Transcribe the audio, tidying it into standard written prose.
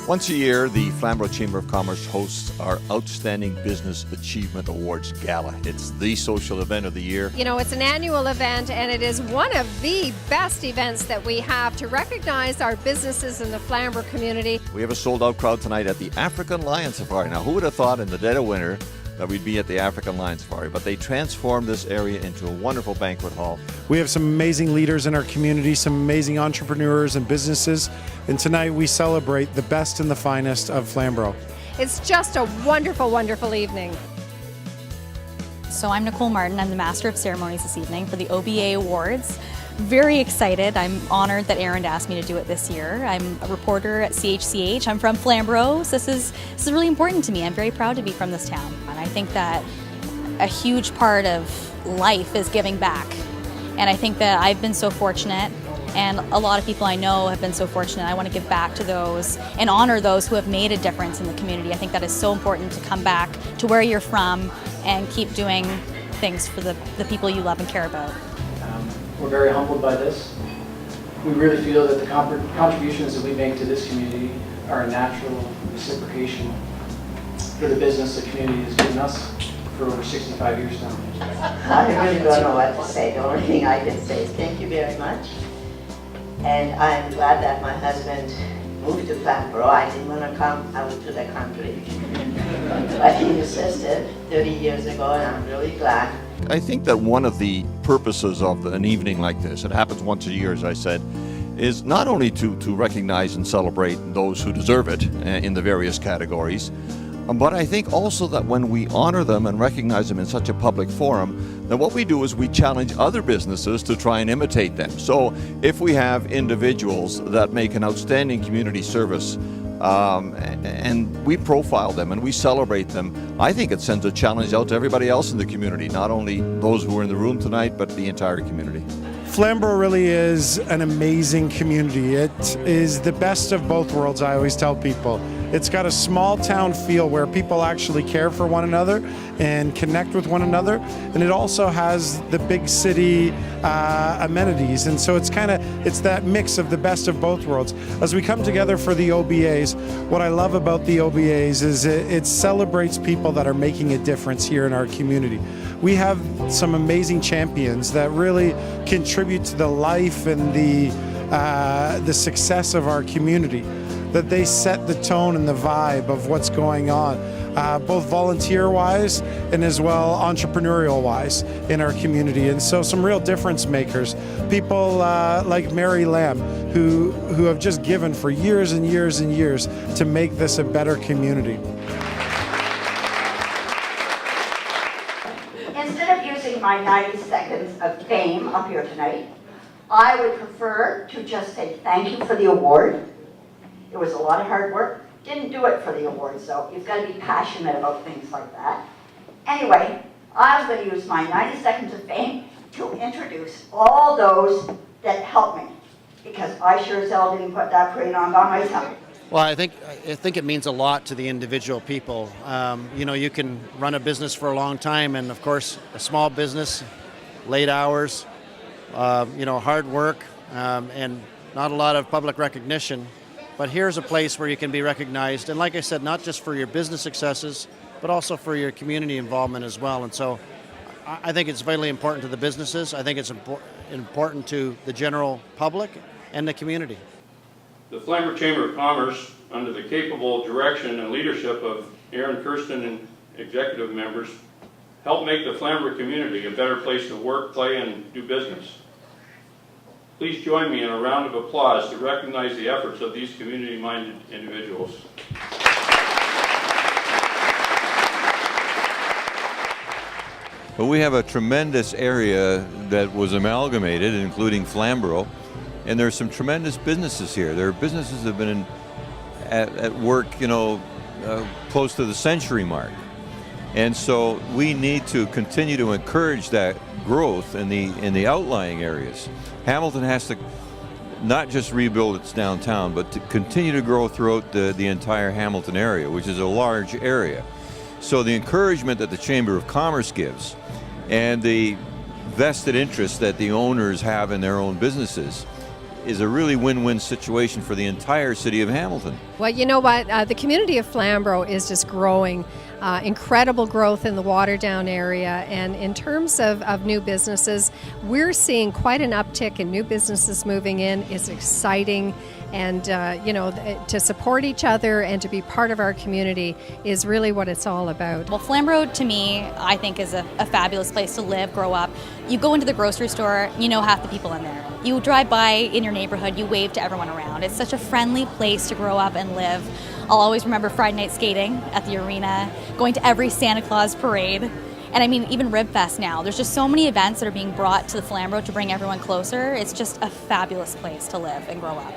Once a year, the Flamborough Chamber of Commerce hosts our Outstanding Business Achievement Awards Gala. It's the social event of the year. You know, it's an annual event, and it is one of the best events that we have to recognize our businesses in the Flamborough community. We have a sold-out crowd tonight at the African Lion Safari. Now, who would have thought in the dead of winter that we'd be at the African Lion Safari? But they transformed this area into a wonderful banquet hall. We have some amazing leaders in our community, some amazing entrepreneurs and businesses, and tonight we celebrate the best and the finest of Flamborough. It's just a wonderful, wonderful evening. So I'm Nicole Martin. I'm the Master of Ceremonies this evening for the OBA Awards. Very excited. I'm honored that Aaron asked me to do it this year. I'm a reporter at CHCH. I'm from Flamborough, so this is really important to me. I'm very proud to be from this town. And I think that a huge part of life is giving back. And I think that I've been so fortunate, and a lot of people I know have been so fortunate. I want to give back to those and honor those who have made a difference in the community. I think that is so important to come back to where you're from and keep doing things for the people you love and care about. We're very humbled by this. We really feel that the contributions that we make to this community are a natural reciprocation for the business the community has given us for over 65 years now. I really don't know what to say. The only thing I can say is thank you very much. And I'm glad that my husband moved to Flamborough. I didn't want to come out to the country. But he insisted 30 years ago, and I'm really glad. I think that one of the purposes of an evening like this, it happens once a year, as I said, is not only to recognize and celebrate those who deserve it in the various categories, but I think also that when we honor them and recognize them in such a public forum, then what we do is we challenge other businesses to try and imitate them. So if we have individuals that make an outstanding community service, and we profile them and we celebrate them, I think it sends a challenge out to everybody else in the community, not only those who are in the room tonight, but the entire community. Flamborough really is an amazing community. It is the best of both worlds, I always tell people. It's got a small town feel where people actually care for one another and connect with one another, and it also has the big city amenities, and so it's that mix of the best of both worlds. As we come together for the OBAs, what I love about the OBAs is it celebrates people that are making a difference here in our community. We have some amazing champions that really contribute to the life and the success of our community, that they set the tone and the vibe of what's going on, both volunteer-wise and as well entrepreneurial-wise in our community. And so some real difference makers, people like Mary Lamb, who have just given for years and years and years to make this a better community. Instead of using my 90 seconds of fame up here tonight, I would prefer to just say thank you for the award. It was a lot of hard work. Didn't do it for the awards, though. You've got to be passionate about things like that. Anyway, I was going to use my 90 seconds of fame to introduce all those that helped me, because I sure as hell didn't put that parade on by myself. Well, I think it means a lot to the individual people. You know, you can run a business for a long time, and of course, a small business, late hours, hard work, and not a lot of public recognition. But here's a place where you can be recognized, and like I said, not just for your business successes, but also for your community involvement as well. And so I think it's vitally important to the businesses. I think it's important to the general public and the community. The Flamborough Chamber of Commerce, under the capable direction and leadership of Aaron Kirsten and executive members, help make the Flamborough community a better place to work, play, and do business. Please join me in a round of applause to recognize the efforts of these community-minded individuals. But we have a tremendous area that was amalgamated, including Flamborough, and there's some tremendous businesses here. There are businesses that have been at work, close to the century mark. And so we need to continue to encourage that growth in the outlying areas. Hamilton has to not just rebuild its downtown, but to continue to grow throughout the entire Hamilton area, which is a large area. So the encouragement that the Chamber of Commerce gives and the vested interest that the owners have in their own businesses is a really win-win situation for the entire city of Hamilton. Well, you know what? The community of Flamborough is just growing. Incredible growth in the Waterdown area. And in terms of new businesses, we're seeing quite an uptick in new businesses moving in. It's exciting. And, to support each other and to be part of our community is really what it's all about. Well, Flamborough, to me, I think is a fabulous place to live, grow up. You go into the grocery store, you know half the people in there. You drive by in your neighborhood, you wave to everyone around. It's such a friendly place to grow up and live. I'll always remember Friday night skating at the arena, going to every Santa Claus parade. And I mean, even Ribfest now. There's just so many events that are being brought to the Flamborough to bring everyone closer. It's just a fabulous place to live and grow up.